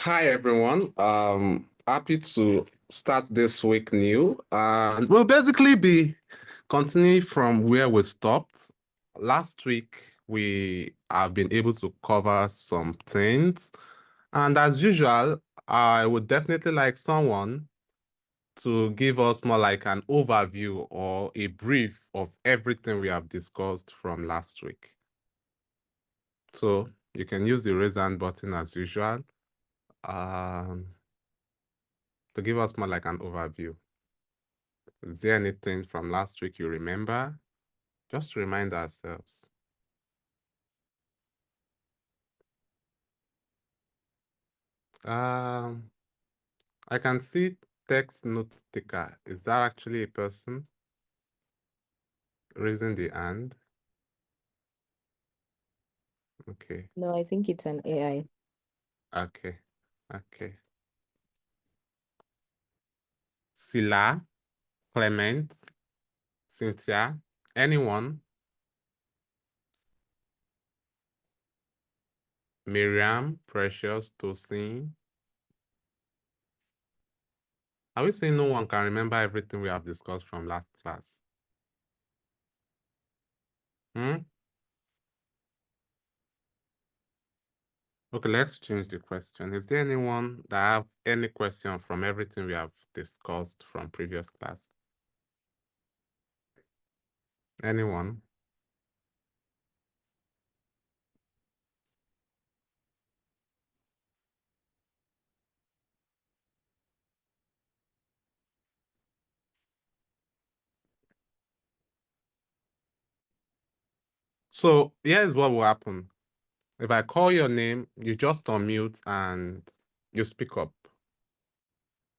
Hi everyone. Happy to start this week new. And we'll basically be continuing from where we stopped. Last week we have been able to cover some things. And as usual, I would definitely like someone to give us more like an overview or a brief of everything we have discussed from last week. So you can use the raise hand button as usual. Um, to give us more like an overview. Is there anything from last week you remember? Just to remind ourselves. Um, I can see text note taker. Is that actually a person raising the hand? Okay, No, I think it's an AI. okay, okay. Sila, Clement, Cynthia, anyone? Miriam, Precious, Tosin. Are we saying no one can remember everything we have discussed from last class? Hmm? Okay, let's change the question. Is there anyone that have any question from everything we have discussed from previous class? Anyone? So here's what will happen. If I call your name, you just unmute and you speak up.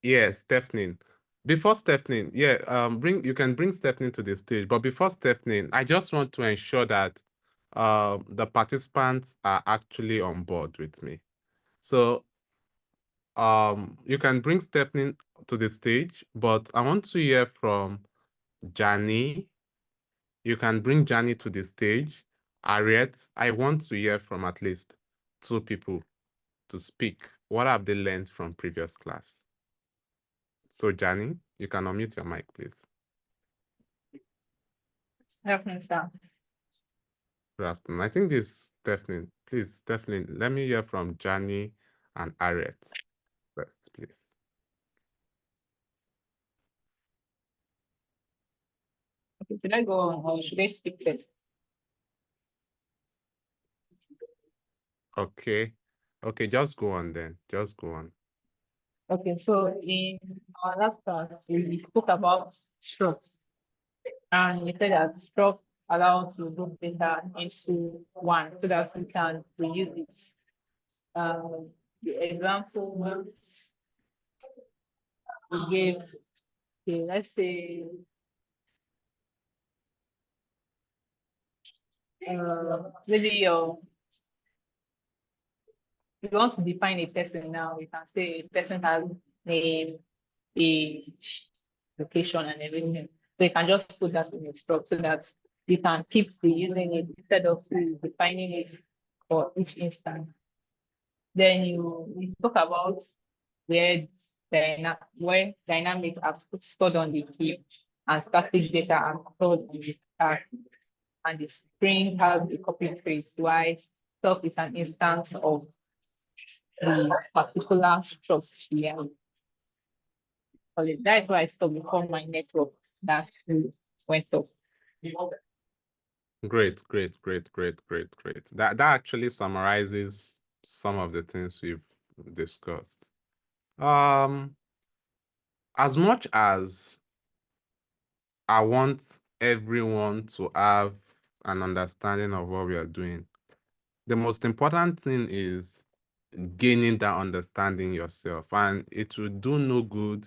Yes, Stephanie. Before Stephanie, you can bring Stephanie to the stage. But before Stephanie, I just want to ensure that the participants are actually on board with me. So you can bring Stephanie to the stage, but I want to hear from Jani. You can bring Jani to the stage. Harriet, I want to hear from at least two people to speak. What have they learned from previous class? So Jani, you can unmute your mic, please. Definitely, sir. Good afternoon. I think this Stephanie. Please, Stephanie, let me hear from Jani and Harriet first, please. Okay, should I go on or should I speak first? Okay. Okay, just go on then. Just go on. Okay, so in our last class, we spoke about strokes, and we said that strokes allow us to group data into one so that we can reuse it. The example we gave, okay, let's say, maybe if you want to define a person now, you can say a person has name, age, location, and everything. So you can just put that in your struct so that you can keep reusing it instead of defining it for each instance. Then we talk about where dynamics are stored on the heap and static data are stored on the stack. And the string has a copy trace, while self is an instance of the particular struct. That's why I stopped before my network that went off. Great, great, great, great, great, great. That actually summarizes some of the things we've discussed. As much as I want everyone to have an understanding of what we are doing, the most important thing is gaining that understanding yourself. And it will do no good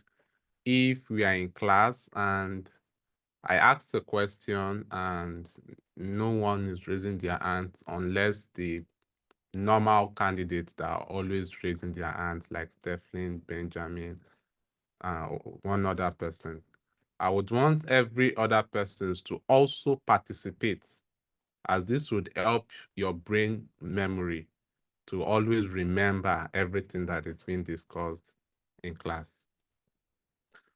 if we are in class and I ask a question and no one is raising their hands unless the normal candidates that are always raising their hands, like Stephen, Benjamin, one other person. I would want every other persons to also participate, as this would help your brain memory. to always remember everything that is being discussed in class.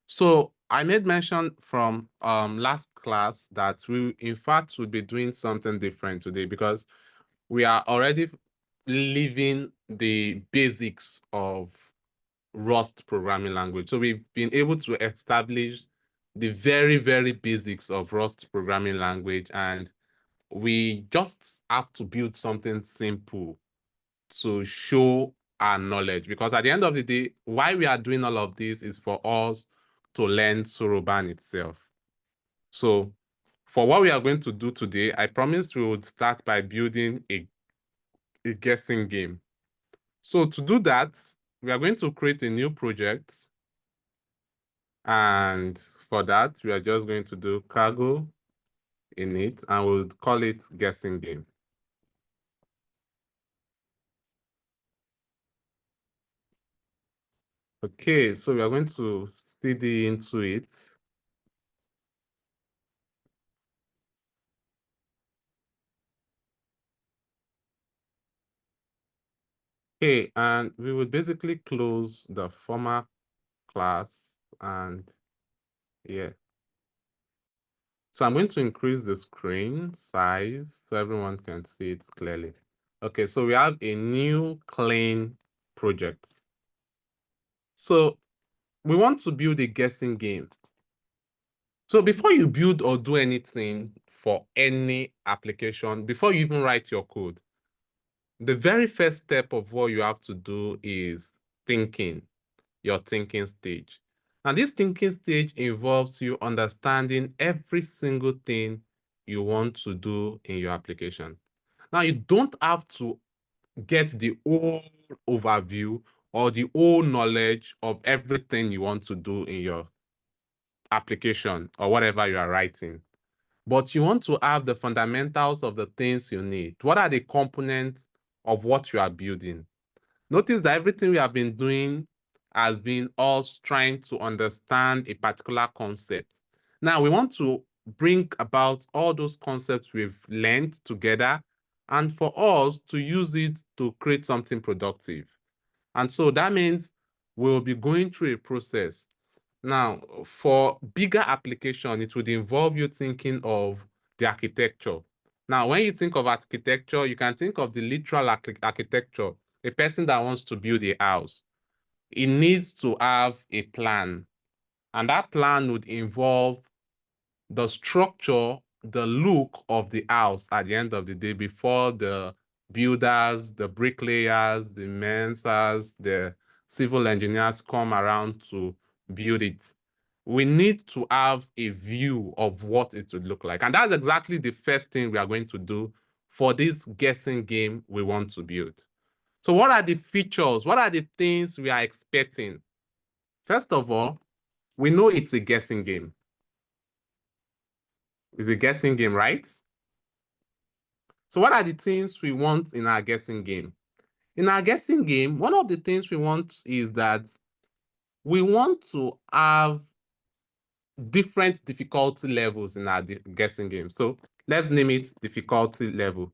So I made mention from last class that we, in fact, will be doing something different today because we are already leaving the basics of Rust programming language. So we've been able to establish the very, very basics of Rust programming language, and we just have to build something simple to show our knowledge. Because at the end of the day, why we are doing all of this is for us to learn Soroban itself. So for what we are going to do today, I promised we would start by building a guessing game. So to do that, we are going to create a new project. And for that, we are just going to do cargo in it, and we'll call it guessing game. Okay, so we are going to cd into it. Okay, and we will basically close the former class, and yeah. So I'm going to increase the screen size so everyone can see it clearly. Okay, so we have a new clean project. So we want to build a guessing game. So before you build or do anything for any application, before you even write your code, the very first step of what you have to do is thinking, your thinking stage. And this thinking stage involves you understanding every single thing you want to do in your application. Now, you don't have to get the whole overview or the whole knowledge of everything you want to do in your application or whatever you are writing. But you want to have the fundamentals of the things you need. What are the components of what you are building? Notice that everything we have been doing has been us trying to understand a particular concept. Now we want to bring about all those concepts we've learned together and for us to use it to create something productive. And so that means we'll be going through a process. Now, for bigger application, it would involve you thinking of the architecture. Now, when you think of architecture, you can think of the literal architecture, a person that wants to build a house. It needs to have a plan, and that plan would involve the structure, the look of the house at the end of the day before the builders, the bricklayers, the mensas, the civil engineers come around to build it. We need to have a view of what it would look like. And that's exactly the first thing we are going to do for this guessing game we want to build. So what are the features? What are the things we are expecting? First of all, we know it's a guessing game. It's a guessing game, right? So what are the things we want in our guessing game? In our guessing game, one of the things we want is that we want to have different difficulty levels in our guessing game. So let's name it difficulty level.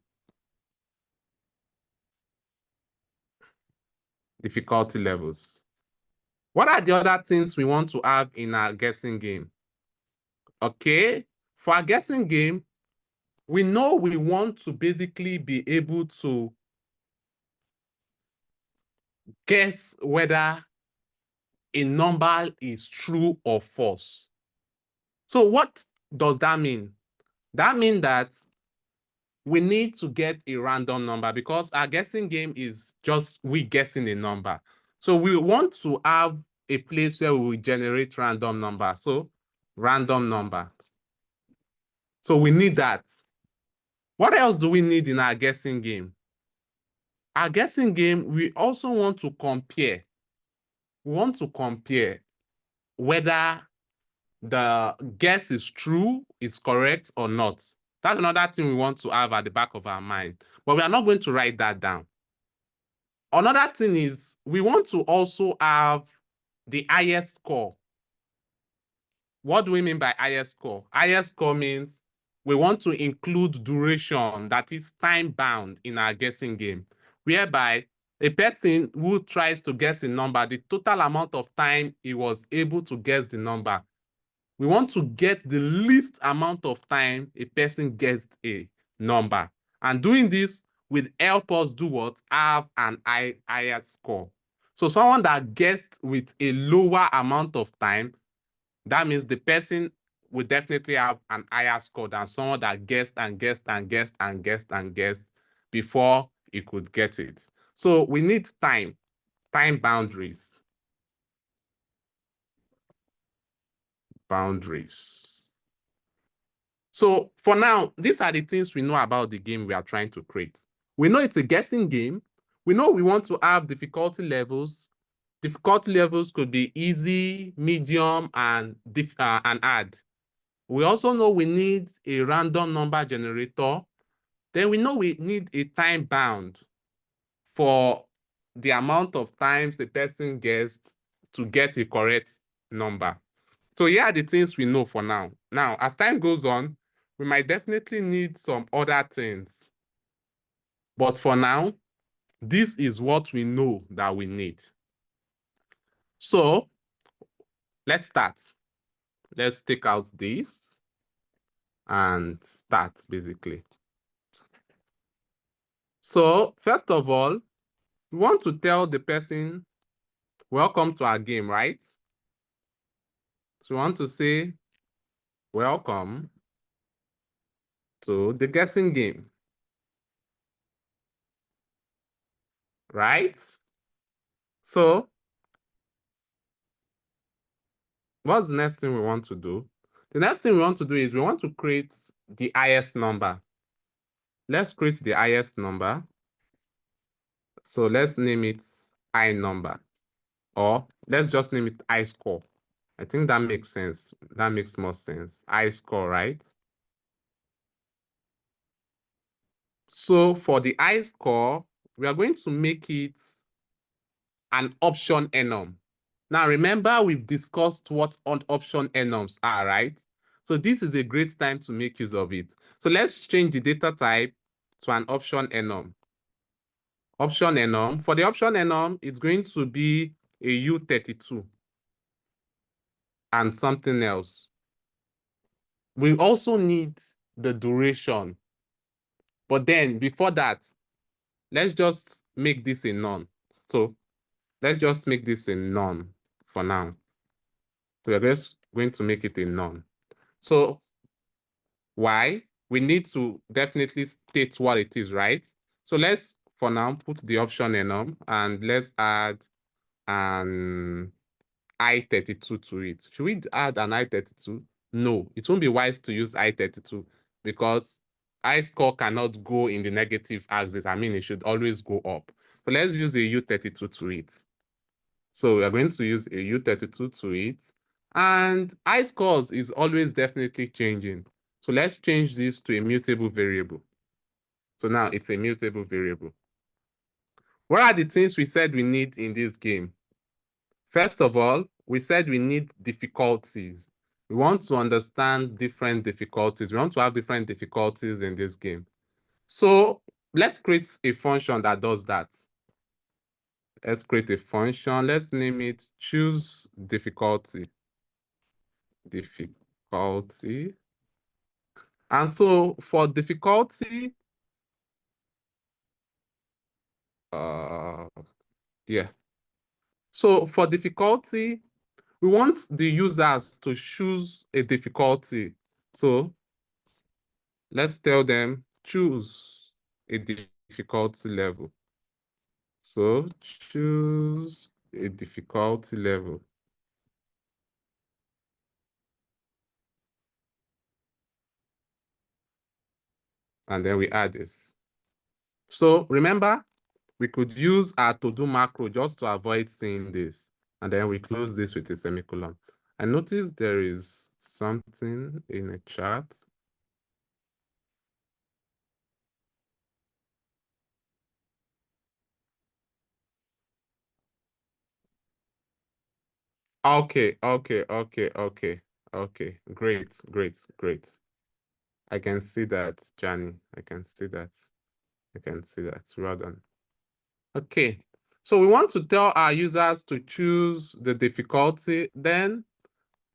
Difficulty levels. What are the other things we want to have in our guessing game? Okay, for our guessing game, we know we want to basically be able to guess whether a number is true or false. So what does that mean? That means that we need to get a random number because our guessing game is just we guessing a number. So we want to have a place where we will generate random numbers. So random numbers. So we need that. What else do we need in our guessing game? Our guessing game, we also want to compare. We want to compare whether the guess is true, is correct or not. That's another thing we want to have at the back of our mind. But we are not going to write that down. Another thing is we want to also have the highest score. What do we mean by highest score? Highest score means we want to include duration, that is time bound in our guessing game. whereby a person who tries to guess a number, the total amount of time he was able to guess the number. We want to get the least amount of time a person guessed a number. And doing this will help us do what? Have an higher score. So someone that guessed with a lower amount of time, that means the person will definitely have an higher score than someone that guessed and guessed and guessed and guessed and guessed before he could get it. So we need time boundaries. So for now, these are the things we know about the game we are trying to create. We know it's a guessing game. We know we want to have difficulty levels. Difficulty levels could be easy, medium, and hard. We also know we need a random number generator. Then we know we need a time bound for the amount of times the person guessed to get the correct number. So here are the things we know for now. Now, as time goes on, we might definitely need some other things. But for now, this is what we know that we need. So let's start. Let's take out this and start basically. So first of all, we want to tell the person, welcome to our game, right? So we want to say, welcome to the guessing game, right? So what's the next thing we want to do? The next thing we want to do is we want to create the highest number. Let's create the highest number. So let's name it I number, or let's just name it I score. I think that makes sense. That makes more sense. I score, right? So for the I score, we are going to make it an option enum. Now remember, we've discussed what option enums are, right? So this is a great time to make use of it. So let's change the data type to an option enum. Option enum. For the option enum, it's going to be a U32 and something else. We also need the duration. But then before that, let's just make this a none. So let's just make this a none for now. So we're just going to make it a none. So why? We need to definitely state what it is, right? So let's, for now, put the option enum and let's add an I32 to it. Should we add an I32? No, it won't be wise to use I32 because I score cannot go in the negative axis. I mean, it should always go up. So let's use a U32 to it. So we are going to use a U32 to it. And I scores is always definitely changing. So let's change this to a mutable variable. So now it's a mutable variable. What are the things we said we need in this game? First of all, we said we need difficulties. We want to understand different difficulties. We want to have different difficulties in this game. So let's create a function that does that. Let's create a function. Let's name it choose difficulty. Difficulty. And so for difficulty, yeah. So for difficulty, we want the users to choose a difficulty. So let's tell them choose a difficulty level. So choose a difficulty level. And then we add this. So remember, we could use our to-do macro just to avoid seeing this. And then we close this with a semicolon. I notice there is something in a chat. Okay. Great. I can see that, Johnny. I can see that. Well done. Okay. So we want to tell our users to choose the difficulty. Then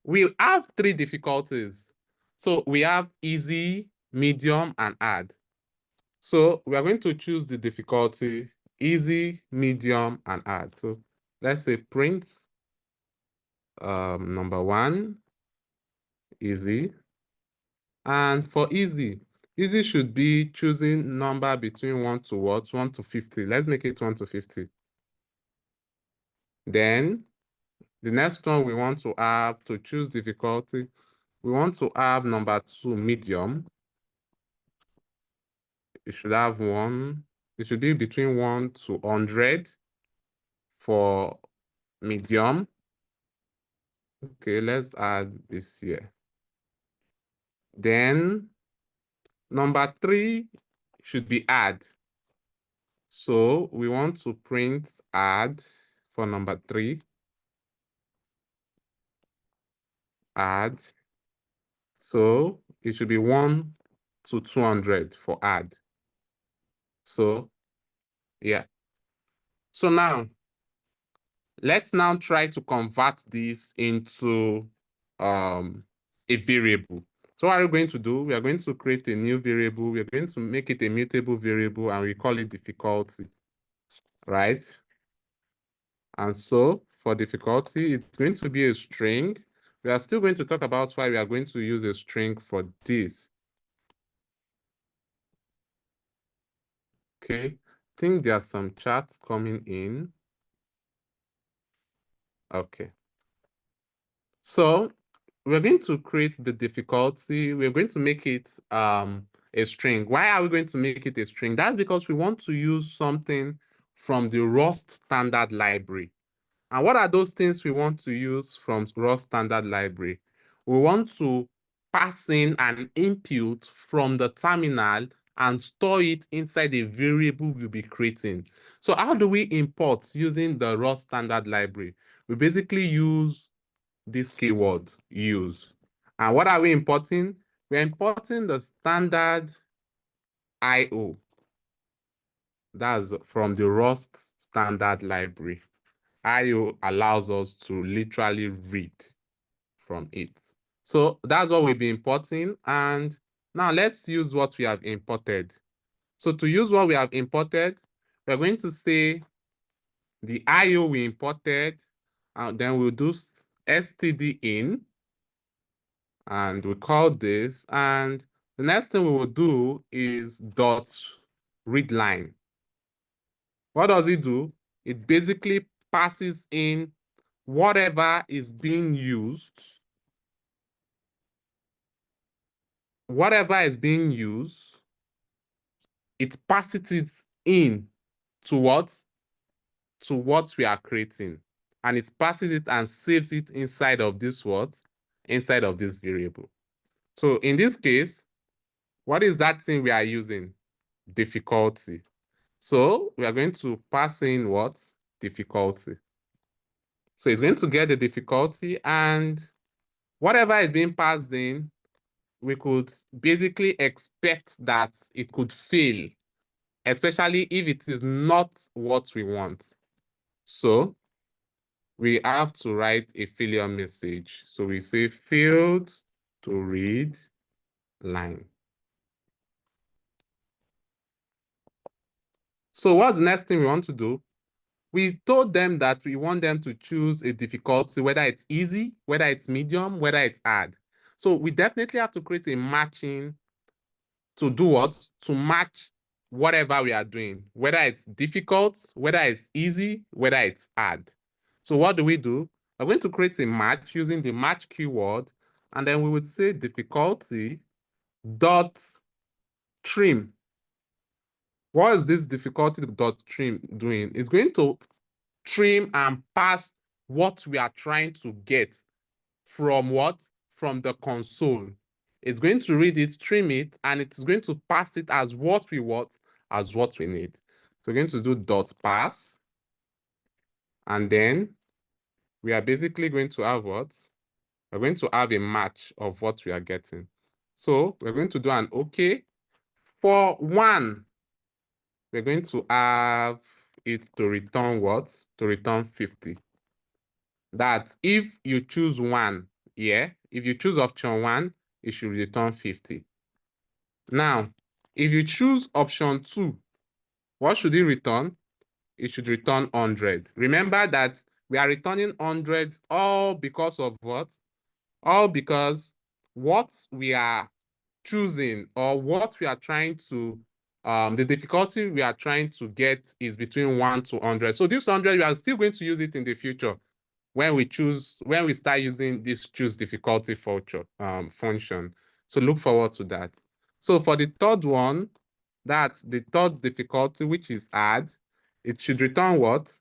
we have 3 difficulties. So we have easy, medium, and hard. So we are going to choose the difficulty easy, medium, and hard. So let's say print number 1, easy. And for easy, easy should be choosing number between 1 to what? 1 to 50. Let's make it 1 to 50. Then the next one we want to have to choose difficulty, we want to have number 2, medium. It should have 1. It should be between 1 to 100 for medium. Okay, let's add this here. Then number 3 should be add. So we want to print add for number 3. Add. So it should be 1 to 200 for add. So yeah. So now let's now try to convert this into a variable. So what are we going to do? We are going to create a new variable. We are going to make it a mutable variable and we call it difficulty, right? And so for difficulty, it's going to be a string. We are still going to talk about why we are going to use a string for this. Okay, I think there are some chats coming in. Okay. So we're going to create the difficulty. We're going to make it a string. Why are we going to make it a string? That's because we want to use something from the Rust standard library. And what are those things we want to use from Rust standard library? We want to pass in an input from the terminal and store it inside a variable we'll be creating. So how do we import using the Rust standard library? We basically use this keyword use. And what are we importing? We're importing the standard IO. That's from the Rust standard library. IO allows us to literally read from it. So that's what we'll be importing. And now let's use what we have imported. So to use what we have imported, we're going to say the IO we imported, and then we'll do std in, and we call this, and the next thing we will do is dot readline. What does it do? It basically passes in whatever is being used, it passes it in to what? To what we are creating. And it passes it and saves it inside of this what? Inside of this variable. So in this case, what is that thing we are using? Difficulty. So we are going to pass in what? Difficulty. So it's going to get the difficulty, and whatever is being passed in, we could basically expect that it could fail, especially if it is not what we want. So we have to write a failure message. So we say failed to read line. So what's the next thing we want to do? We told them that we want them to choose a difficulty, whether it's easy, whether it's medium, whether it's hard. So we definitely have to create a matching to do what? To match whatever we are doing, whether it's difficult, whether it's easy, whether it's hard. So what do? We're going to create a match using the match keyword, and then we would say difficulty dot trim. What is this difficulty dot trim doing? It's going to trim and pass what we are trying to get from what? From the console. It's going to read it, trim it, and it's going to pass it as what we want, as what we need. So we're going to do dot pass, and then we are basically going to have what? We're going to have a match of what we are getting. So we're going to do an OK. For 1, we're going to have it to return what? To return 50. That if you choose one, if you choose option 1, it should return 50. Now, if you choose option 2, what should it return? It should return 100. Remember that we are returning 100 all because of what? All because what we are choosing or what we are trying to, the difficulty we are trying to get is between 1 to 100. So this 100, we are still going to use it in the future when we start using this choose difficulty function. So look forward to that. So for the third one, that's the third difficulty, which is add, it should return what?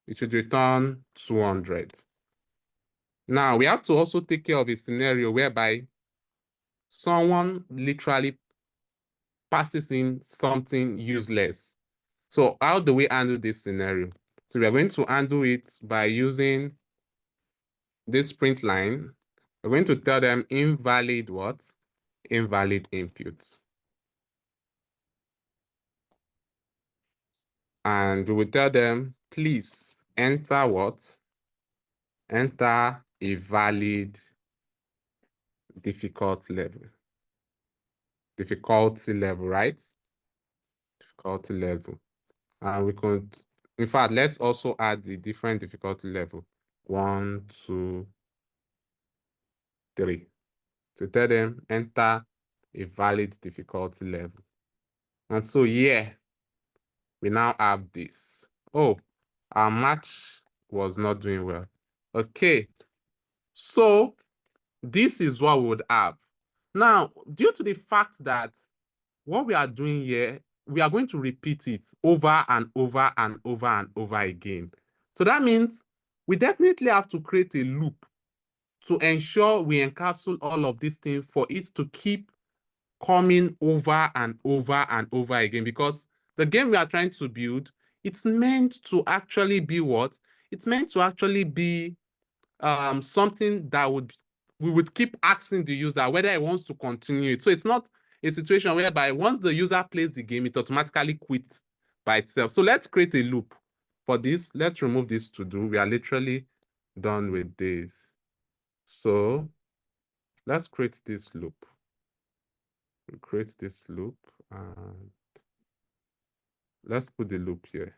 It should return 200. Now we have to also take care of a scenario whereby someone literally passes in something useless. So how do we handle this scenario? So we are going to handle it by using this print line. We're going to tell them invalid what? Invalid input. And we will tell them, please enter what? Enter a valid difficulty level. Difficulty level, right? Difficulty level. And we could, in fact, let's also add the different difficulty level. 1, 2, 3. To tell them enter a valid difficulty level. And so, yeah, we now have this. Oh, our match was not doing well. Okay, so this is what we would have. Now, due to the fact that what we are doing here, we are going to repeat it over and over and over and over again. So that means we definitely have to create a loop to ensure we encapsulate all of these things for it to keep coming over and over and over again, because the game we are trying to build, it's meant to actually be what? It's meant to actually be something that we would keep asking the user whether he wants to continue it. So it's not a situation whereby once the user plays the game, it automatically quits by itself. So let's create a loop. For this, let's remove this to do. We are literally done with this. So let's create this loop. We create this loop and let's put the loop here.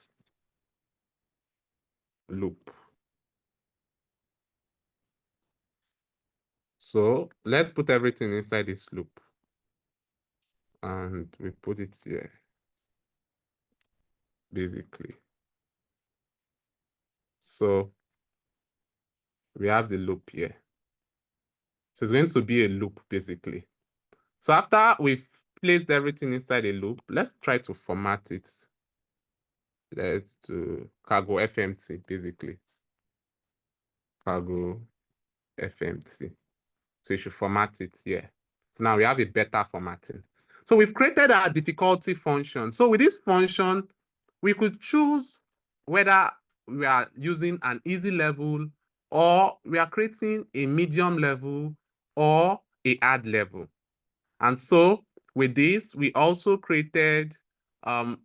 Loop. So let's put everything inside this loop. And we put it here, basically. So we have the loop here. So it's going to be a loop, basically. So after we've placed everything inside a loop, let's try to format it. Let's do cargo FMT, basically. Cargo FMT. So you should format it here. So now we have a better formatting. So we've created our difficulty function. So with this function, we could choose whether we are using an easy level or we are creating a medium level or a hard level. And so with this, we also created a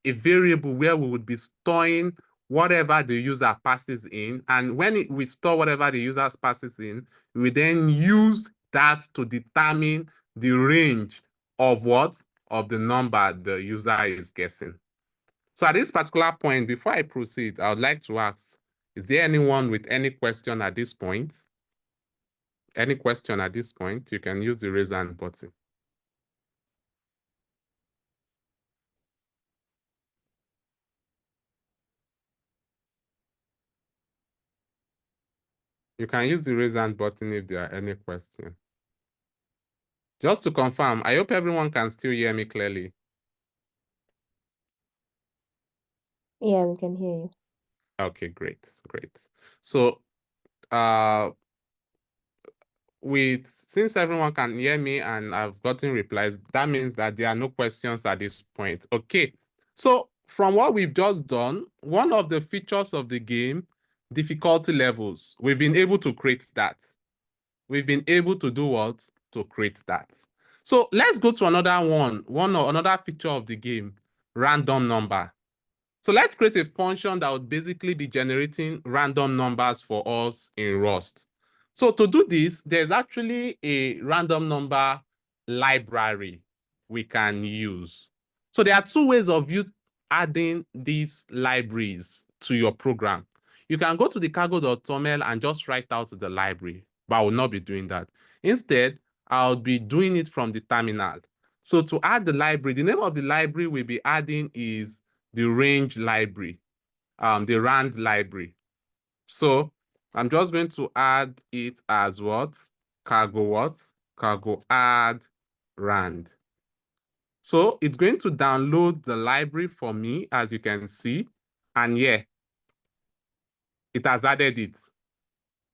variable where we would be storing whatever the user passes in. And when we store whatever the user passes in, we then use that to determine the range of what? Of the number the user is guessing. So at this particular point, before I proceed, I would like to ask, is there anyone with any question at this point? Any question at this point? You can use the raise hand button. You can use the raise hand button if there are any questions. Just to confirm, I hope everyone can still hear me clearly. Yeah, we can hear you. Okay, great, great. So, since everyone can hear me and I've gotten replies, that means that there are no questions at this point. Okay, so from what we've just done, one of the features of the game, difficulty levels, we've been able to create that. We've been able to do what? To create that. So let's go to another another feature of the game, random number. So let's create a function that would basically be generating random numbers for us in Rust. So to do this, there's actually a random number library we can use. So there are two ways of you adding these libraries to your program. You can go to the cargo.toml and just write out the library, but I will not be doing that. Instead, I'll be doing it from the terminal. So to add the library, the name of the library we'll be adding is the range library, the rand library. So I'm just going to add it as what? Cargo add rand. So it's going to download the library for me, as you can see. And yeah, it has added it,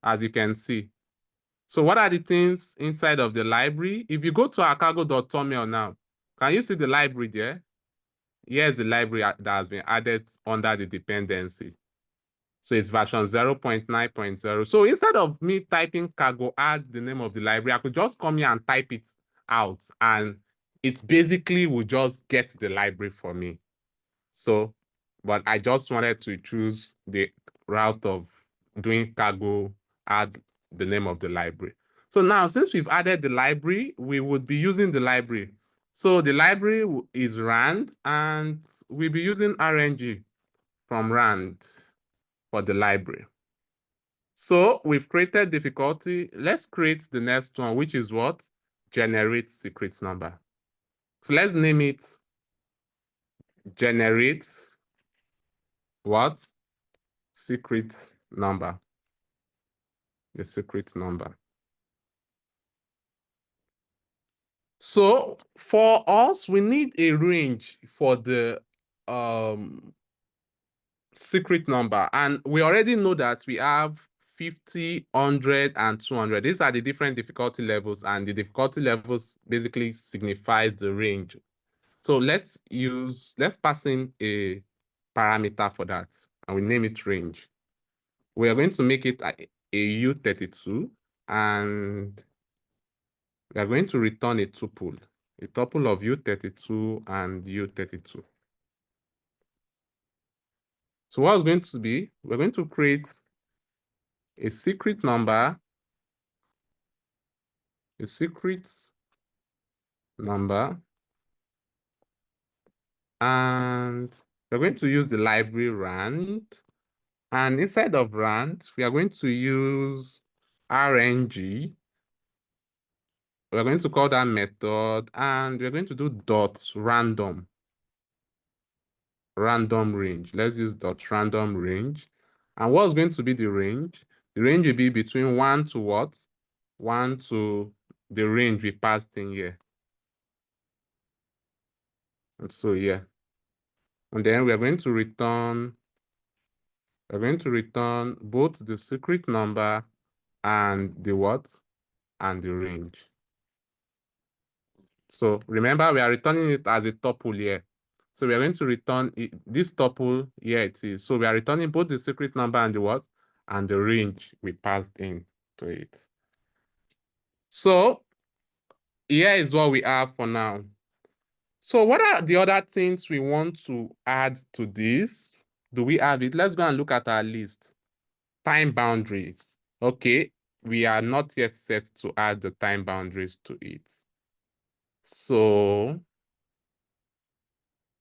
as you can see. So what are the things inside of the library? If you go to our cargo.toml now, can you see the library there? Here's the library that has been added under the dependency. So it's version 0.9.0. So instead of me typing cargo add the name of the library, I could just come here and type it out, and it basically will just get the library for me. So, but I just wanted to choose the route of doing cargo add the name of the library. So now, since we've added the library, we would be using the library. So the library is rand, and we'll be using RNG from rand for the library. So we've created difficulty. Let's create the next one, which is what? Generate secret number. So let's name it generate what? Secret number. The secret number. So for us, we need a range for the secret number. And we already know that we have 50, 100, and 200. These are the different difficulty levels, and the difficulty levels basically signifies the range. So let's pass in a parameter for that, and we name it range. We are going to make it a U32, and we are going to return a tuple of U32 and U32. So what is going to be, we're going to create a secret number, and we're going to use the library rand. And inside of rand, we are going to use RNG. We're going to call that method, and we're going to do dot random range. Let's use dot random range. And what's going to be the range? The range will be between 1 to what? 1 to the range we passed in here. And so yeah. And then we're going to return both the secret number and the what? And the range. So remember, we are returning it as a tuple here. So we are going to return this tuple here it is. So we are returning both the secret number and the what? And the range we passed in to it. So here is what we have for now. So what are the other things we want to add to this? Do we have it? Let's go and look at our list. Time boundaries. Okay, we are not yet set to add the time boundaries to it. So,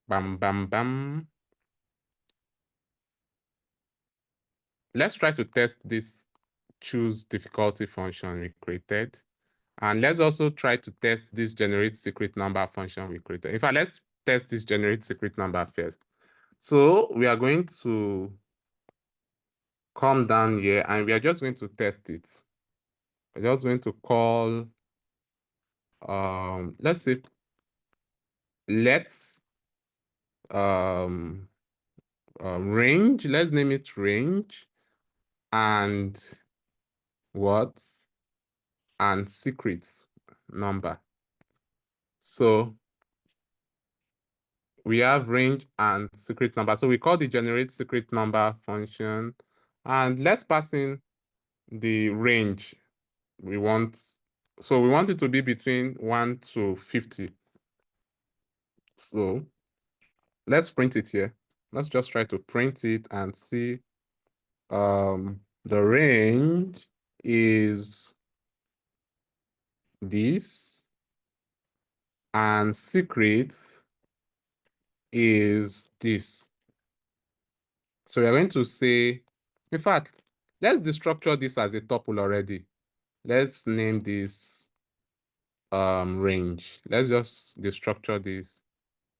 bam, bam, bam. Let's try to test this choose difficulty function we created. And let's also try to test this generate secret number function we created. In fact, let's test this generate secret number first. So we are going to come down here and we are just going to test it. We're just going to call, let's say, let's range, let's name it range, and what? And secret number. So we have range and secret number. So we call the generate secret number function, and let's pass in the range we want. So we want it to be between 1 to 50. So let's print it here. Let's just try to print it and see. The range is this, and secret is this. So we're going to say, in fact, let's destructure this as a tuple already. Let's name this range. Let's just destructure this,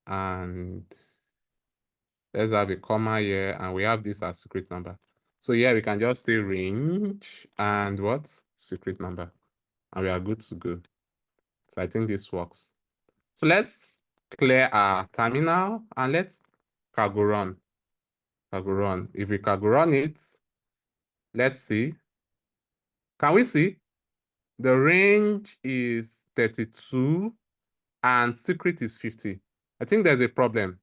and let's have a comma here, and we have this as secret number. So yeah, we can just say range and what? Secret number. And we are good to go. So I think this works. So let's clear our terminal and let's cargo run. Cargo run. If we cargo run it, let's see. Can we see? The range is 32 and secret is 50. I think there's a problem.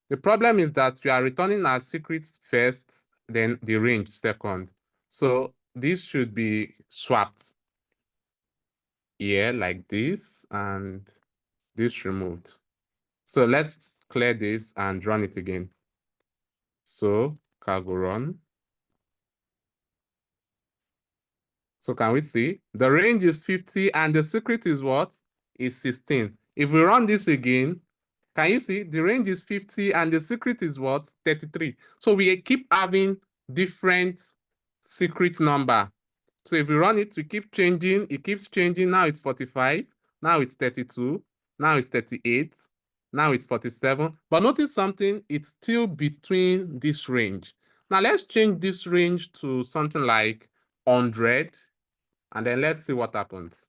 The problem is that we are returning our secrets first, then the range second. So this should be swapped here like this, and this removed. So let's clear this and run it again. So cargo run. So can we see? The range is 50 and the secret is what? Is 16. If we run this again, can you see? The range is 50 and the secret is what? 33. So we keep having different secret number. So if we run it, we keep changing. It keeps changing. Now it's 45. Now it's 32. Now it's 38. Now it's 47. But notice something, it's still between this range. Now let's change this range to something like 100. And then let's see what happens.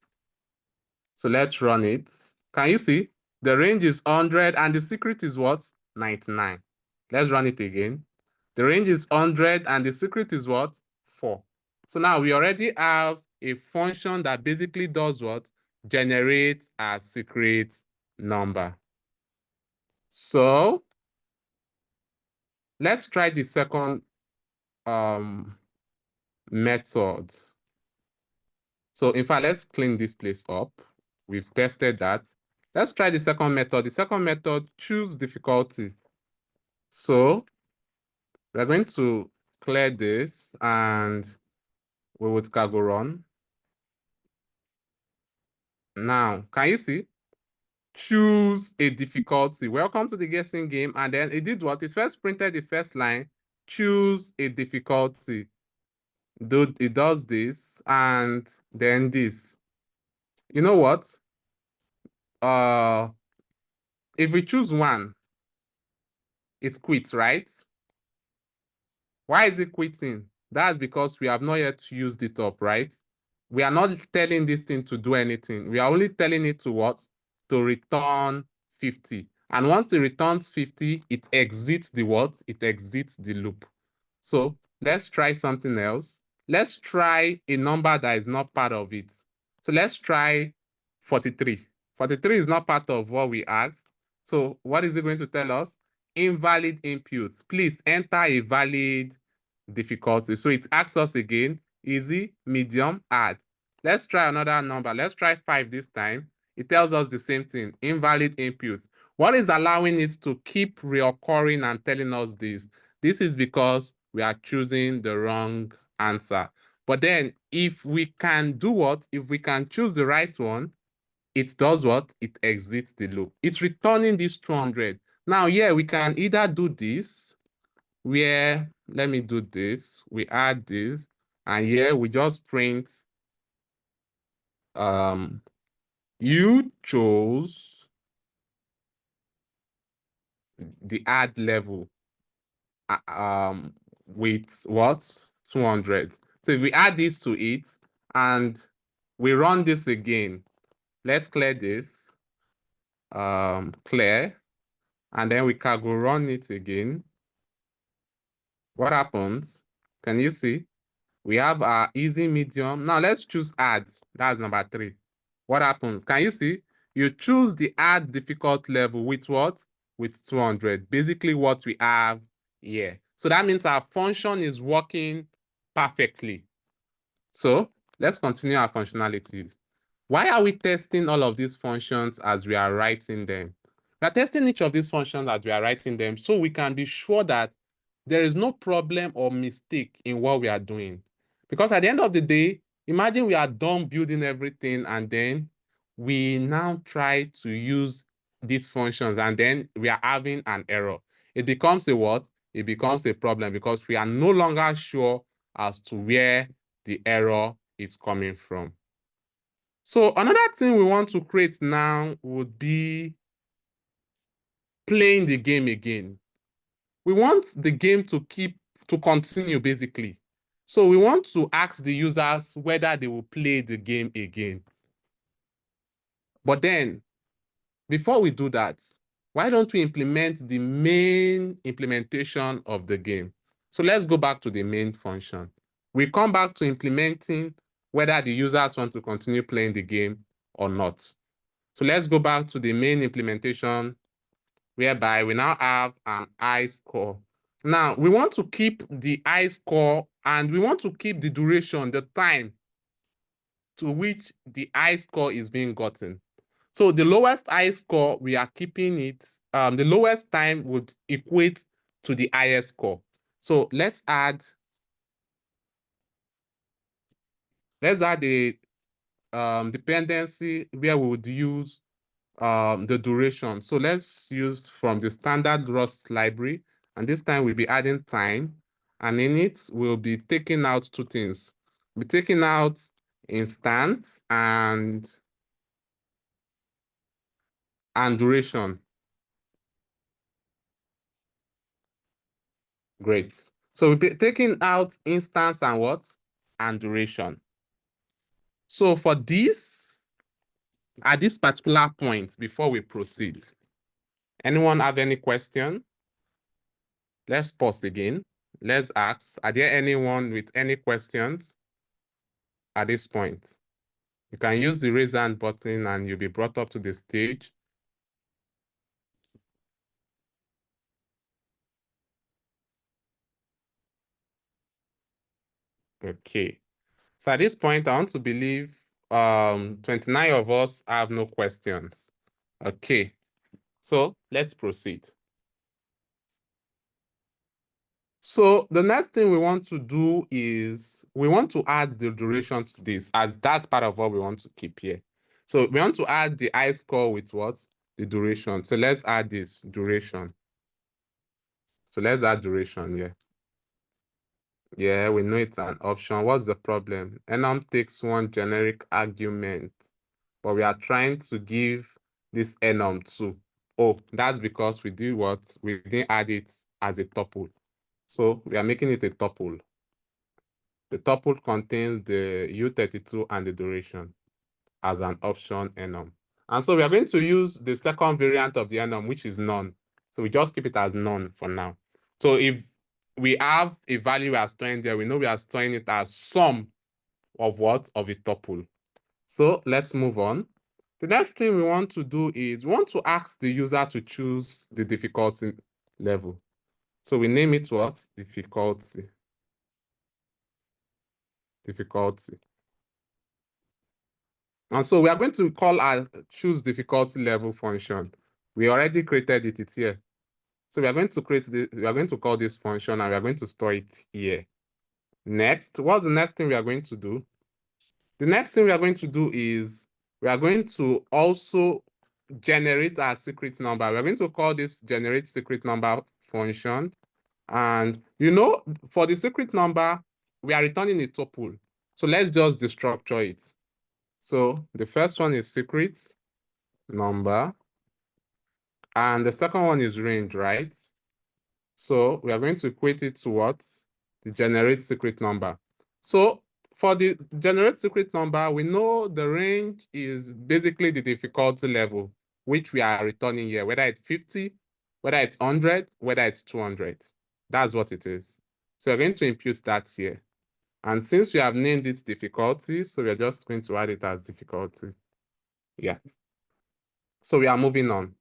So let's run it. Can you see? The range is 100 and the secret is what? 99. Let's run it again. The range is 100 and the secret is what? 4. So now we already have a function that basically does what? Generates a secret number. So let's try the second method. So in fact, let's clean this place up. We've tested that. Let's try the second method. The second method, choose difficulty. So we're going to clear this and we would cargo run. Now, can you see? Choose a difficulty. Welcome to the guessing game. And then it did what? It first printed the first line, choose a difficulty. It does this and then this. You know what? If we choose 1, it quits, right? Why is it quitting? That's because we have not yet used it up, right? We are not telling this thing to do anything. We are only telling it to what? To return 50. And once it returns 50, it exits the what? It exits the loop. So let's try something else. Let's try a number that is not part of it. So let's try 43. 43 is not part of what we asked. So what is it going to tell us? Invalid inputs. Please enter a valid difficulty. So it asks us again, easy, medium, hard. Let's try another number. Let's try 5 this time. It tells us the same thing, invalid input. What is allowing it to keep reoccurring and telling us this? This is because we are choosing the wrong answer. But then if we can do what? If we can choose the right one, it does what? It exits the loop. It's returning this 200. Now, yeah, we can either do this, where, let me do this, we add this, and here we just print, you chose the add level with what? 200. So if we add this to it and we run this again, let's clear this, clear, and then we can go run it again. What happens? Can you see? We have our easy, medium. Now let's choose add. That's number 3. What happens? Can you see? You choose the add difficult level with what? With 200. Basically what we have here. So that means our function is working perfectly. So let's continue our functionalities. Why are we testing all of these functions as we are writing them? We are testing each of these functions as we are writing them so we can be sure that there is no problem or mistake in what we are doing. Because at the end of the day, imagine we are done building everything and then we now try to use these functions and then we are having an error. It becomes a what? It becomes a problem because we are no longer sure as to where the error is coming from. So another thing we want to create now would be playing the game again. We want the game to continue basically. So we want to ask the users whether they will play the game again. But then, before we do that, why don't we implement the main implementation of the game? So let's go back to the main function. We come back to implementing whether the users want to continue playing the game or not. So let's go back to the main implementation whereby we now have an I score. Now, we want to keep the I score and we want to keep the duration, the time to which the I score is being gotten. So the lowest I score, we are keeping it, the lowest time would equate to the highest score. So let's add the dependency where we would use the duration. So let's use from the standard Rust library, and this time we'll be adding time, and in it we'll be taking out two things. We'll be taking out instance and duration. Great. So we'll be taking out instance and what? And duration. So for this, at this particular point, before we proceed, anyone have any question? Let's pause again. Let's ask, are there anyone with any questions at this point? You can use the raise hand button and you'll be brought up to the stage. Okay. So at this point, I want to believe 29 of us have no questions. Okay. So let's proceed. So the next thing we want to do is we want to add the duration to this, as that's part of what we want to keep here. So we want to add the I score with what? The duration. So let's add this duration. So let's add duration, yeah. Yeah, we know it's an option. What's the problem? Enum takes one generic argument, but we are trying to give this enum 2. Oh, that's because we did what? We didn't add it as a tuple. So we are making it a tuple. The tuple contains the U32 and the duration as an option enum. And so we are going to use the second variant of the enum, which is none. So we just keep it as none for now. So if we have a value we are storing there, we know we are storing it as sum of what? Of a tuple. So let's move on. The next thing we want to do is we want to ask the user to choose the difficulty level. So we name it what? Difficulty. And so we are going to call our choose difficulty level function. We already created it, it's here. So we are going to create this, we are going to call this function and we are going to store it here. Next, what's the next thing we are going to do? The next thing we are going to do is we are going to also generate our secret number. We're going to call this generate secret number function. And you know, for the secret number, we are returning a tuple. So let's just destructure it. So the first one is secret number. And the second one is range, right? So we are going to equate it to what? The generate secret number. So for the generate secret number, we know the range is basically the difficulty level, which we are returning here, whether it's 50, whether it's 100, whether it's 200. That's what it is. So we're going to impute that here. And since we have named it difficulty, so we're just going to add it as difficulty. Yeah. So we are moving on.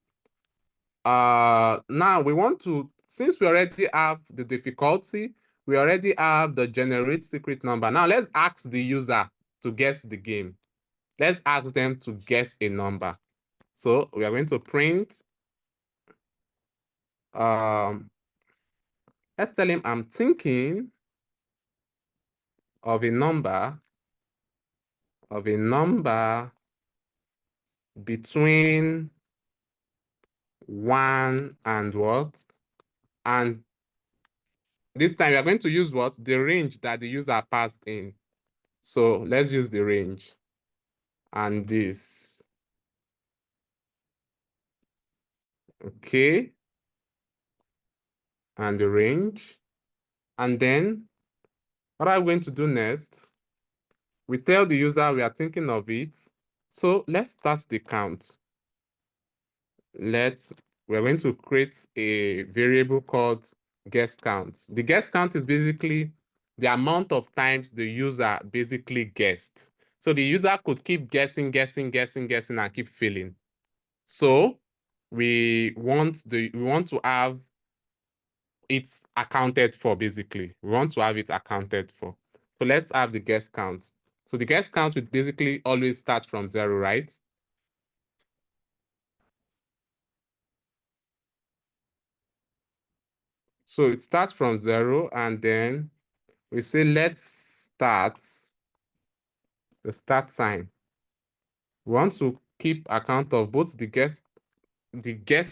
Now we want to, since we already have the difficulty, we already have the generate secret number. Now let's ask the user to guess the game. Let's ask them to guess a number. So we are going to print let's tell him I'm thinking of a number between 1 and what? And this time we are going to use what? The range that the user passed in. So let's use the range and this. Okay. And the range. And then what are we going to do next? We tell the user we are thinking of it. So let's start the count. We're going to create a variable called guest count. The guest count is basically the amount of times the user basically guessed. So the user could keep guessing, and keep filling. So we want to have it accounted for, basically. We want to have it accounted for. So let's have the guest count. So the guest count would basically always start from 0, right? So it starts from 0, and then we say let's start the start sign. We want to keep account of both the guest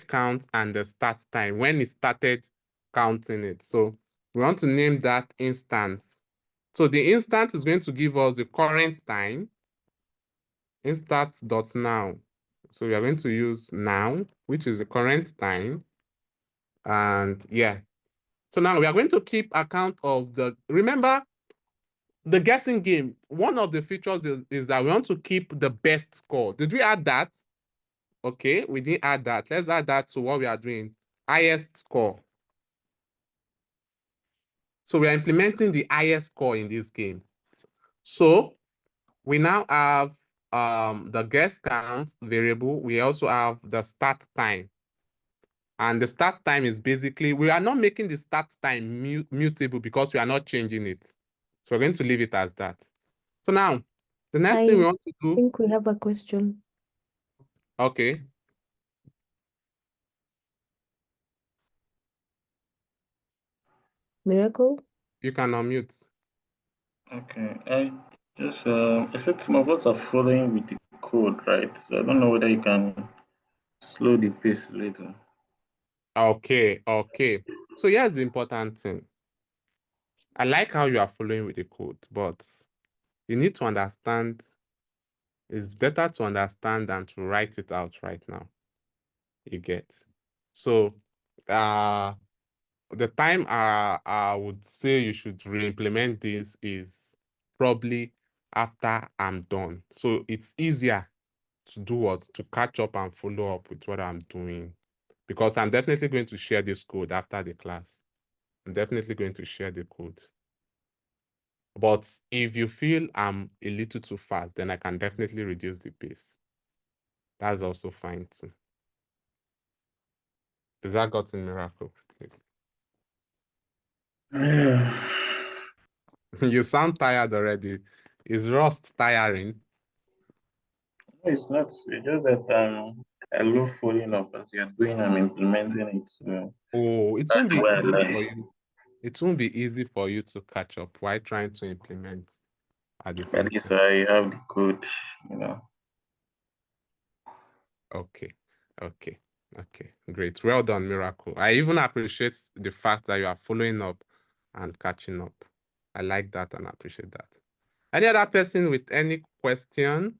count and the start time when it started counting it. So we want to name that instance. So the instance is going to give us the current time, instance.now. So we are going to use now, which is the current time. And yeah. So now we are going to keep account of remember, the guessing game, one of the features is that we want to keep the best score. Did we add that? Okay, we didn't add that. Let's add that to what we are doing. Highest score. So we are implementing the highest score in this game. So we now have the guest count variable. We also have the start time. And the start time is basically, we are not making the start time mutable because we are not changing it. So we're going to leave it as that. So now, the next thing we want to do. I think we have a question. Okay. Miracle? You can unmute. Okay, I said some of us are following with the code, right? So I don't know whether you can slow the pace a little. Okay. So here's the important thing. I like how you are following with the code, but you need to understand, it's better to understand than to write it out right now. You get. So the time I would say you should re-implement this is probably after I'm done. So it's easier to do what? To catch up and follow up with what I'm doing. Because I'm definitely going to share this code after the class. I'm definitely going to share the code. But if you feel I'm a little too fast, then I can definitely reduce the pace. That's also fine too. Does that got in Miracle? You sound tired already. Is Rust tiring? No, it's not. It's just that I love following up as you're doing. I'm implementing it. So Oh, it won't that's be why I easy like. for you. It won't be easy for you to catch up while trying to implement at the same At least time. I have the code, you know. Okay, great. Well done, Miracle. I even appreciate the fact that you are following up and catching up. I like that and appreciate that. Any other person with any question?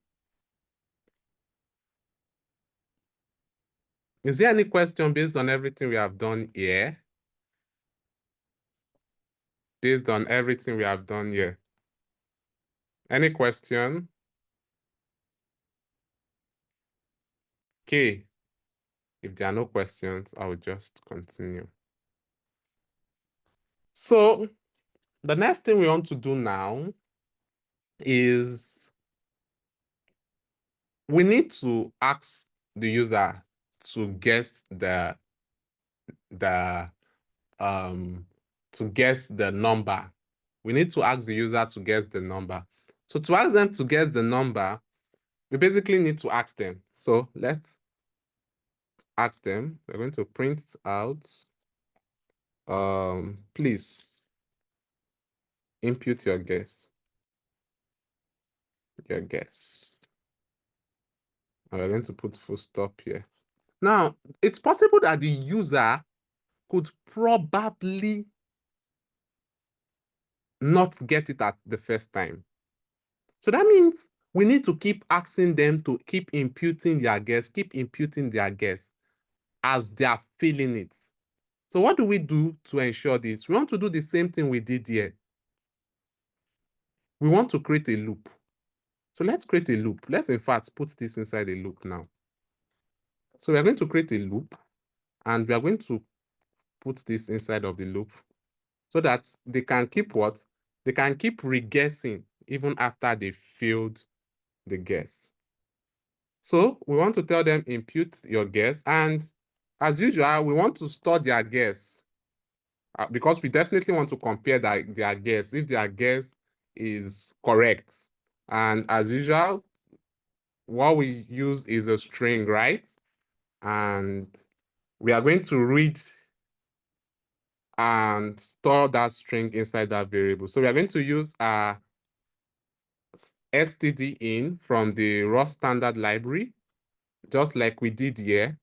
Is there any question based on everything we have done here? Based on everything we have done here. Any question? Okay. If there are no questions, I will just continue. So the next thing we want to do now is we need to ask the user to guess the number. We need to ask the user to guess the number. So to ask them to guess the number, we basically need to ask them. So let's ask them. We're going to print out Please input your guess. Your guess. And we're going to put full stop here. Now, it's possible that the user could probably not get it at the first time. So that means we need to keep asking them to keep imputing their guess as they are feeling it. So what do we do to ensure this? We want to do the same thing we did here. We want to create a loop. So let's create a loop. Let's in fact put this inside a loop now. So we are going to create a loop and we are going to put this inside of the loop so that they can keep what? They can keep re-guessing even after they failed the guess. So we want to tell them impute your guess, and as usual, we want to store their guess because we definitely want to compare their guess if their guess is correct. And as usual, what we use is a string, right? And we are going to read and store that string inside that variable. So we are going to use a stdin from the raw standard library, just like we did here.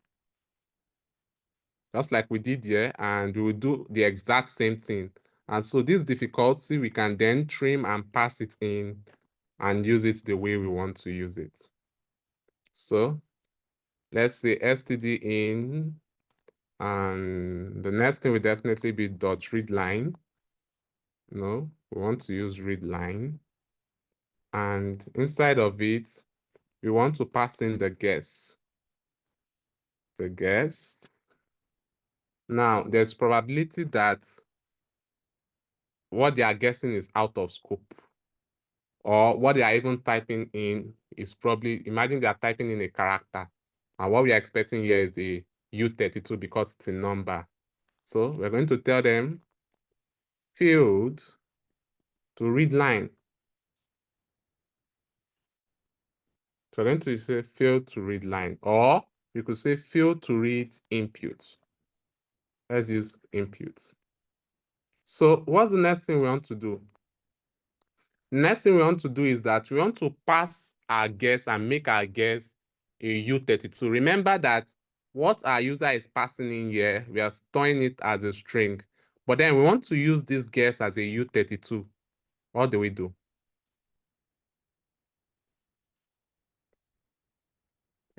And we will do the exact same thing. And so this difficulty, we can then trim and pass it in and use it the way we want to use it. So let's say stdin, and the next thing will definitely be .readline. No, we want to use readline. And inside of it, we want to pass in the guess. The guess. Now, there's probability that what they are guessing is out of scope, or what they are even typing in is probably, imagine they are typing in a character, and what we are expecting here is a U32 because it's a number. So we're going to tell them failed to read line. So we're going to say failed to read line, or you could say failed to read input. Let's use input. So what's the next thing we want to do? Next thing we want to do is that we want to pass our guess and make our guess a U32. Remember that what our user is passing in here, we are storing it as a string. But then we want to use this guess as a U32. What do we do?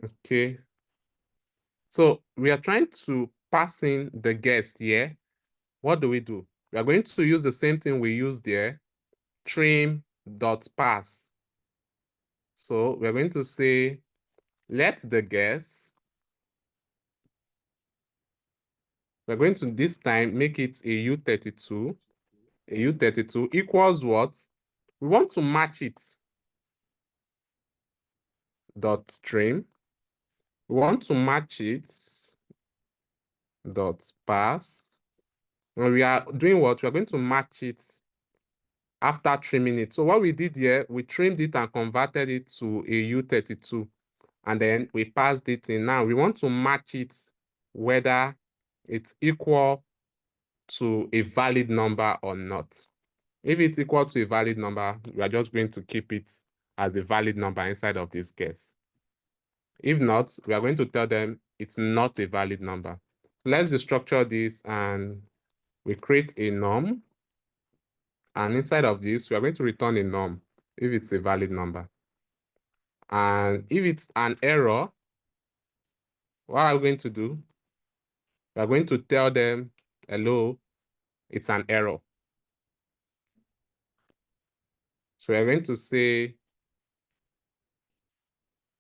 Okay. So we are trying to pass in the guess here. What do? We are going to use the same thing we used there, trim.pass. So we're going to say, let the guess. We're going to this time make it a U32. A U32 equals what? We want to match it. Dot trim. We want to match it. Dot pass. And we are doing what? We are going to match it after trimming it. So what we did here, we trimmed it and converted it to a U32. And then we passed it in. Now we want to match it whether it's equal to a valid number or not. If it's equal to a valid number, we are just going to keep it as a valid number inside of this guess. If not, we are going to tell them it's not a valid number. Let's destructure this and we create a norm. And inside of this, we are going to return a norm if it's a valid number. And if it's an error, what are we going to do? We are going to tell them, hello, it's an error. So we're going to say,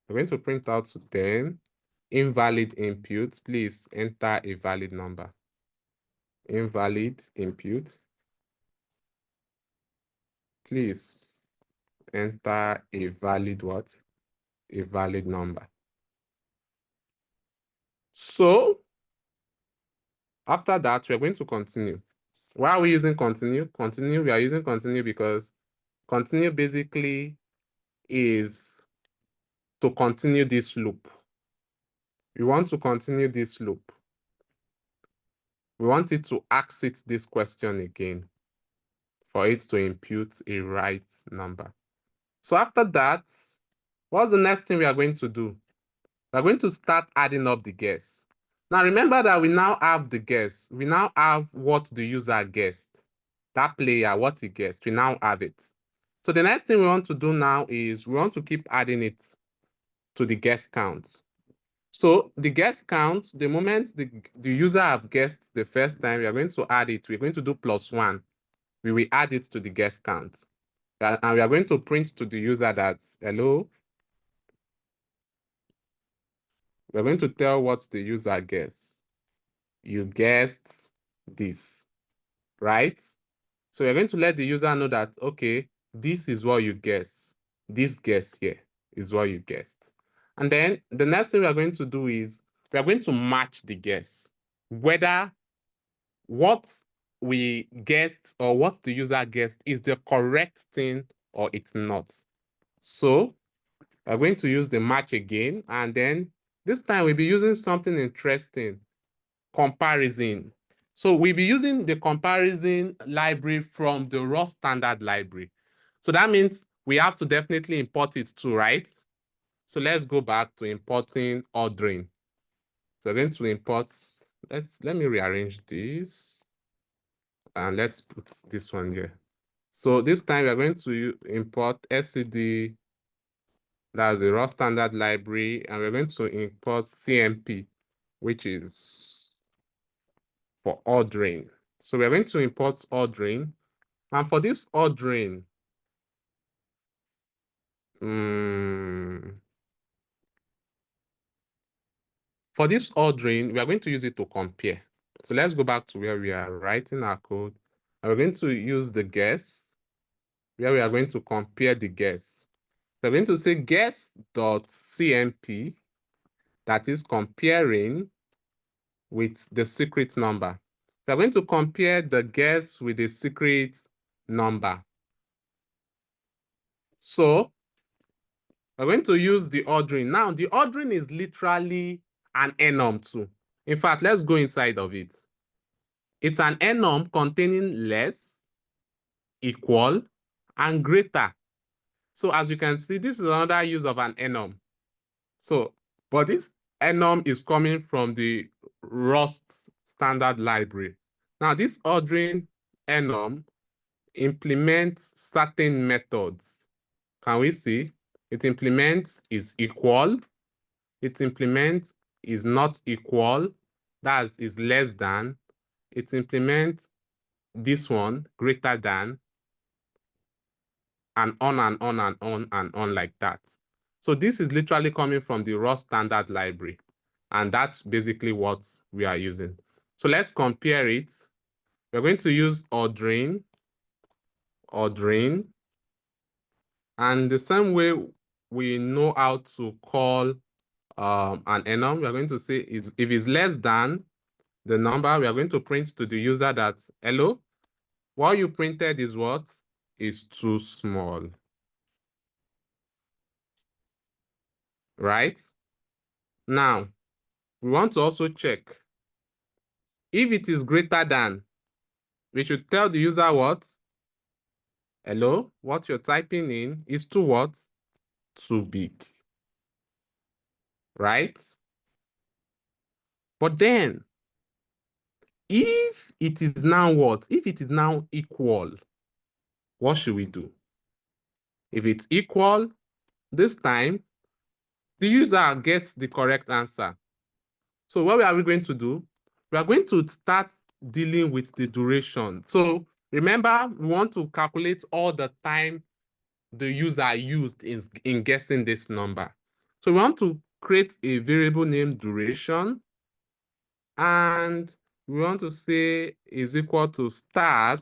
we're going to print out to them, invalid input, please enter a valid number. Invalid input. Please enter a valid what? A valid number. So after that, we're going to continue. Why are we using continue? Continue, we are using continue because continue basically is to continue this loop. We want to continue this loop. we want it to ask it this question again for it to impute a right number. So after that, what's the next thing we are going to do? We're going to start adding up the guess. Now remember that we now have the guess. We now have what the user guessed. That player, what he guessed, we now have it. So the next thing we want to do now is we want to keep adding it to the guess count. So the guess count, the moment the user have guessed the first time, we are going to add it. We're going to do +1. We will add it to the guess count. And we are going to print to the user that, hello, we're going to tell what the user guessed. You guessed this, right? So we're going to let the user know that, okay, this is what you guess. This guess here is what you guessed. And then the next thing we are going to do is we are going to match the guess, whether what we guessed or what the user guessed is the correct thing or it's not. So we're going to use the match again, and then this time we'll be using something interesting, comparison. So we'll be using the comparison library from the raw standard library. So that means we have to definitely import it too, right? So let's go back to importing ordering. So we're going to import, let me rearrange this. And let's put this one here. So this time we are going to import SCD, that's the raw standard library, and we're going to import CMP, which is for ordering. So we're going to import ordering. And for this ordering, for this ordering, we are going to use it to compare. So let's go back to where we are writing our code. And we're going to use the guess, where we are going to compare the guess. We're going to say guess.cmp, that is comparing with the secret number. We're going to compare the guess with the secret number. So we're going to use the ordering. Now, the ordering is literally an enum too. In fact, let's go inside of it. It's an enum containing less, equal, and greater. So as you can see, this is another use of an enum. So, but this enum is coming from the Rust standard library. Now, this ordering enum implements certain methods. Can we see? It implements is equal. It implements is not equal. That is less than. It implements this one, greater than, and on and on and on and on like that. So this is literally coming from the raw standard library. And that's basically what we are using. So let's compare it. We're going to use ordering. And the same way we know how to call an enum, we're going to say if it's less than the number, we are going to print to the user that, hello, what you printed is what? Is too small. Right? Now, we want to also check. If it is greater than, we should tell the user what? Hello, what you're typing in is too what? Too big. Right? But then, if it is now what? If it is now equal, what should we do? If it's equal, this time, the user gets the correct answer. So what are we going to do? We are going to start dealing with the duration. So remember, we want to calculate all the time the user used in guessing this number. So we want to create a variable named duration, and we want to say is equal to start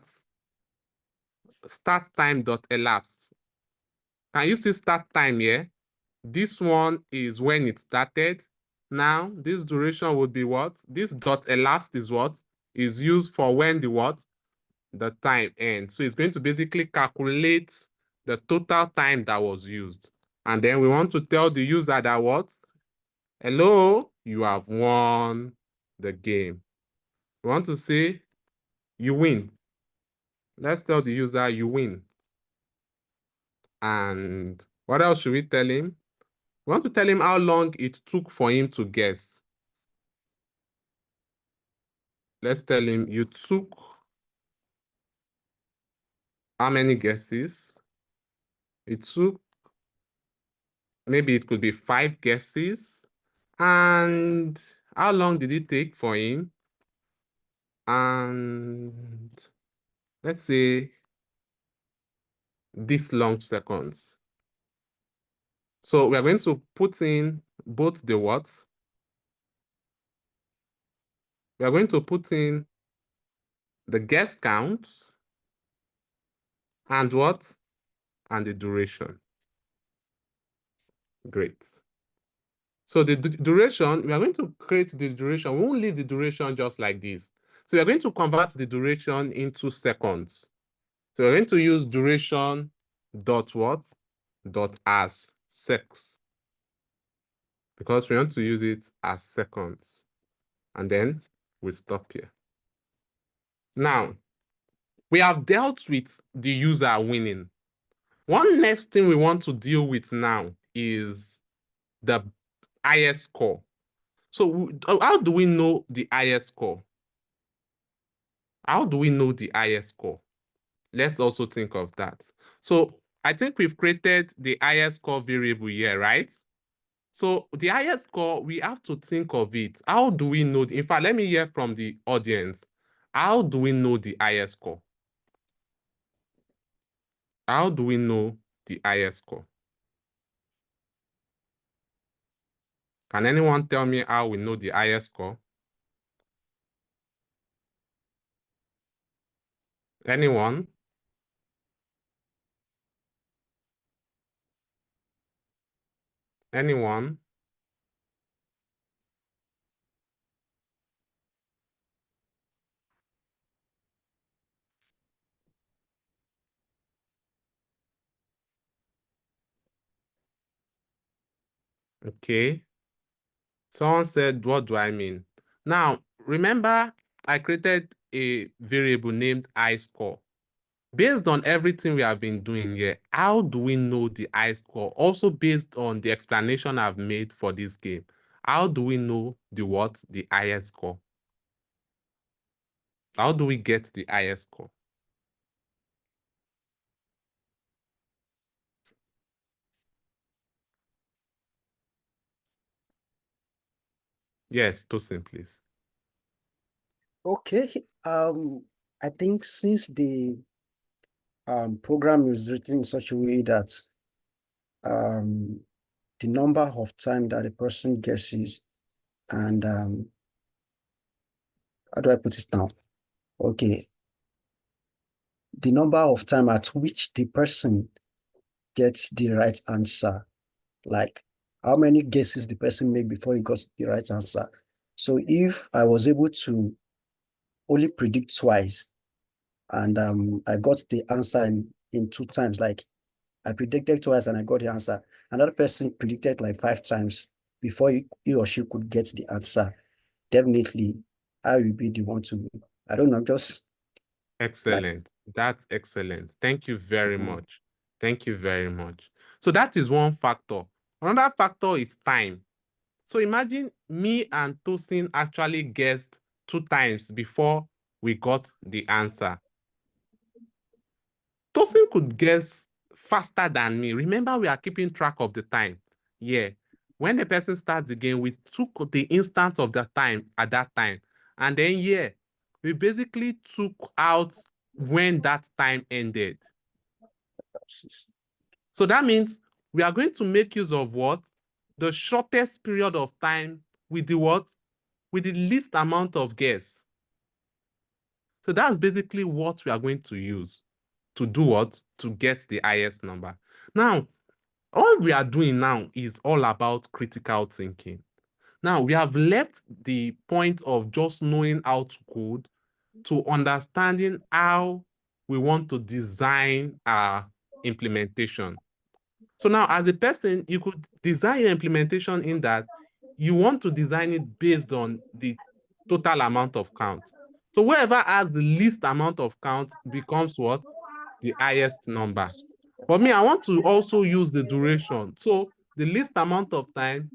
time dot elapsed. Can you see start time here? This one is when it started. Now, this duration would be what? This dot elapsed is what? Is used for when the what? The time ends. So it's going to basically calculate the total time that was used. And then we want to tell the user that what? Hello, you have won the game. We want to say you win. Let's tell the user you win. And what else should we tell him? We want to tell him how long it took for him to guess. Let's tell him you took how many guesses? It took, maybe it could be 5 guesses. And how long did it take for him? And let's say this long seconds. So we are going to put in both the what? We are going to put in the guess count and what? And the duration. Great. So the duration, we are going to create the duration. We won't leave the duration just like this. So we are going to convert the duration into seconds. So we're going to use duration dot what? Dot as secs. Because we want to use it as seconds. And then we stop here. Now, we have dealt with the user winning. One next thing we want to deal with now is the highest score. So how do we know the highest score? How do we know the highest score? Let's also think of that. So I think we've created the highest score variable here, right? So the highest score, we have to think of it. How do we know? In fact, let me hear from the audience. How do we know the highest score? How do we know the highest score? Can anyone tell me how we know the highest score? Anyone? Anyone? Okay. Someone said, what do I mean? Now, remember, I created a variable named I-score. Based on everything we have been doing here, how do we know the I-score? Also based on the explanation I've made for this game, how do we know the what? The highest score. How do we get the highest score? Yes, Tosin, please. Okay. I think since the program is written in such a way that the number of time that a person guesses and how do I put it now? Okay. The number of time at which the person gets the right answer, like how many guesses the person made before he got the right answer. So if I was able to only predict twice and I got the answer in 2 times, like I predicted twice and I got the answer. Another person predicted like 5 times before he or she could get the answer. Definitely, I will be the one to, I don't know, just. Excellent. That's excellent. Thank you very much. Thank you very much. So that is one factor. Another factor is time. So imagine me and Tosin actually guessed 2 times before we got the answer. Tosin could guess faster than me. Remember, we are keeping track of the time. Yeah. When the person starts the game, we took the instant of the time at that time. And then, yeah, we basically took out when that time ended. So that means we are going to make use of what? The shortest period of time with the what? With the least amount of guess. So that's basically what we are going to use to do what? To get the highest number. Now, all we are doing now is all about critical thinking. Now, we have left the point of just knowing how to code to understanding how we want to design our implementation. So now, as a person, you could design your implementation in that you want to design it based on the total amount of count. So whoever has the least amount of counts becomes what? The highest number. For me, I want to also use the duration. So the least amount of time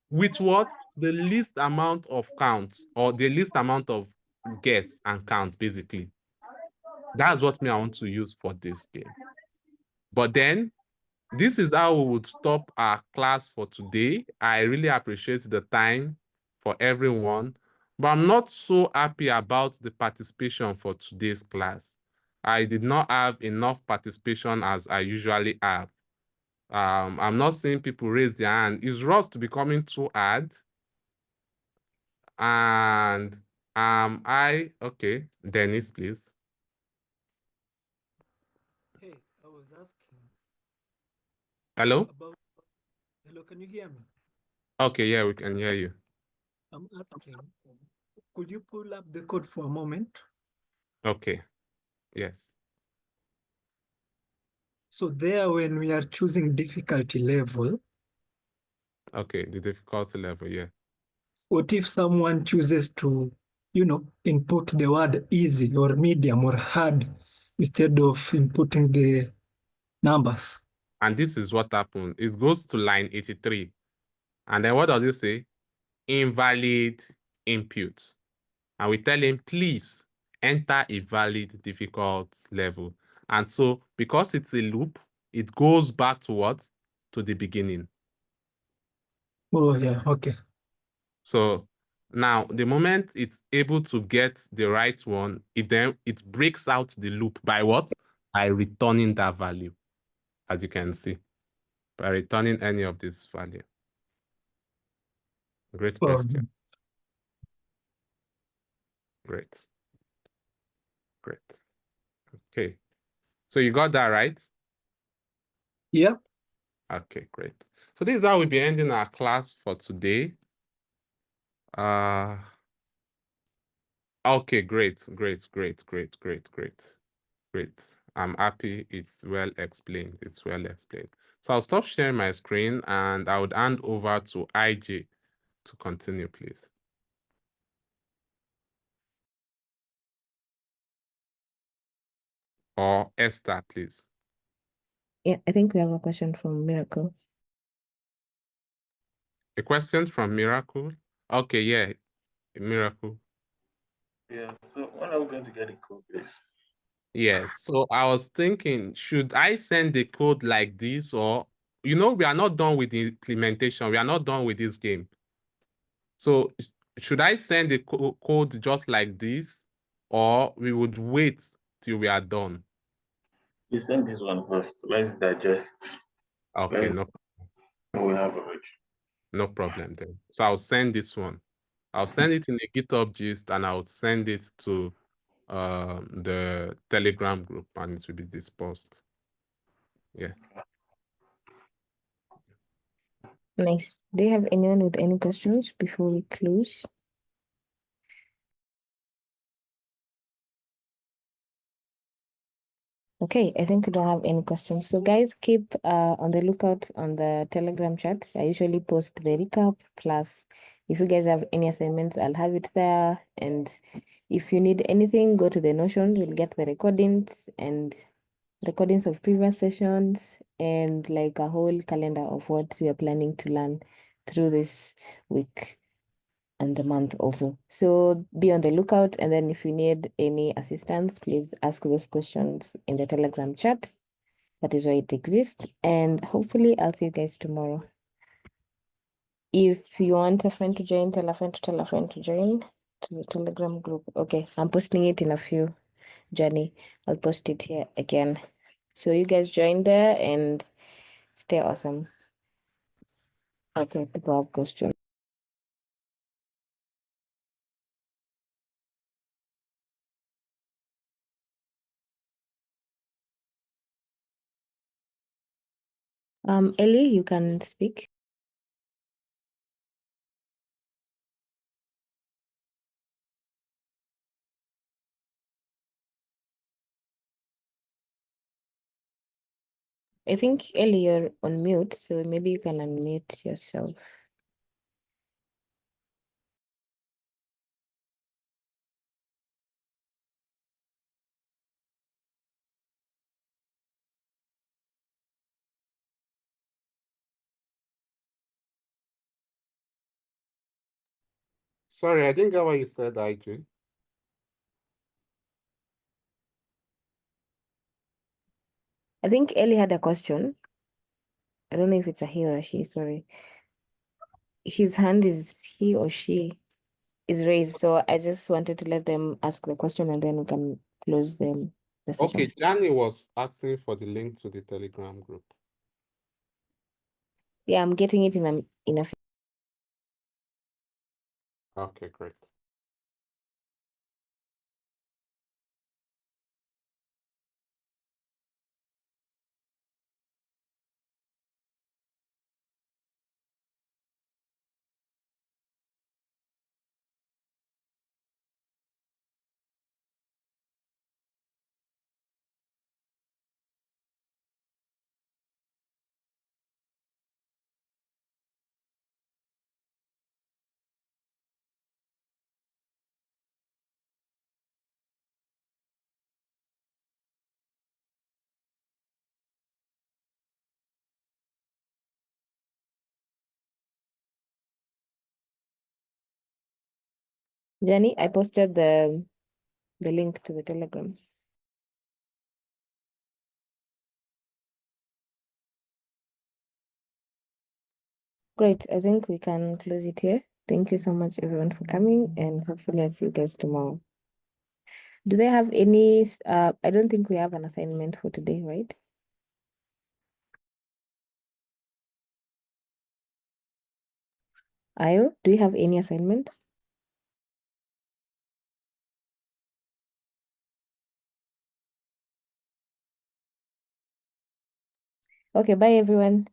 with what? The least amount of counts, or the least amount of guess and count, basically. That's what I want to use for this game. But then, this is how we would stop our class for today. I really appreciate the time for everyone, but I'm not so happy about the participation for today's class. I did not have enough participation as I usually have. I'm not seeing people raise their hand. Is Rust becoming too hard? And okay, Dennis, please. Hey, I was asking Hello? about. Hello, can you hear me? Okay, yeah, we can hear you. I'm asking, could you pull up the code for a moment? Okay, yes. So there, when we are choosing difficulty level, Okay, the difficulty level, yeah. what if someone chooses to, input the word easy or medium or hard instead of inputting the numbers? And this is what happened. It goes to line 83. And then what does it say? Invalid input. And we tell him, please enter a valid difficult level. And so because it's a loop, it goes back to what? To the beginning. Oh, yeah, okay. So now the moment it's able to get the right one, it breaks out the loop by what? By returning that value, as you can see, by returning any of this value. Great question. Great. Great. Okay. So you got that right? Yeah. Okay, great. So this is how we'll be ending our class for today. Okay, great. Great. I'm happy it's well explained. It's well explained. So I'll stop sharing my screen and I would hand over to IJ to continue, please. Or Esther, please. Yeah, I think we have a question from Miracle. A question from Miracle? Okay, yeah, Miracle. Yeah, so when are we going to get the code, please? Yes, so I was thinking, should I send the code like this, or, we are not done with the implementation. We are not done with this game. So should I send the code just like this, or we would wait till we are done? You send this one first. Let's digest. Okay, Let's we have already. no problem then. So I'll send this one. I'll send it in a GitHub gist and I'll send it to the Telegram group and it will be dispersed. Yeah. Nice. Do you have anyone with any questions before we close? Okay, I think we don't have any questions. So guys, keep on the lookout on the Telegram chat. I usually post the recap, plus if you guys have any assignments, I'll have it there. And if you need anything, go to the Notion. You'll get the recordings of previous sessions and like a whole calendar of what we are planning to learn through this week and the month also. So be on the lookout, and then if you need any assistance, please ask those questions in the Telegram chat. That is why it exists, and hopefully I'll see you guys tomorrow. If you want a friend to join, tell a friend to tell a friend to join to the Telegram group. Okay, I'm posting it in a few, Johnny. I'll post it here again. So you guys join there and stay awesome. Okay, people have questions. Ellie, you can speak. I think Ellie, you're on mute, so maybe you can unmute yourself. Sorry, I didn't get what you said, IG. I think Ellie had a question. I don't know if it's a he or a she, sorry. His hand is he or she is raised. So I just wanted to let them ask the question and then we can close the session. Okay, Danny was asking for the link to the Telegram group. Yeah, I'm getting it in a Okay, great. Jenny, I posted the link to the Telegram. Great. I think we can close it here. Thank you so much, everyone, for coming, and hopefully I'll see you guys tomorrow. Do they have any? I don't think we have an assignment for today, right? Ayo, do you have any assignment? Okay, bye, everyone.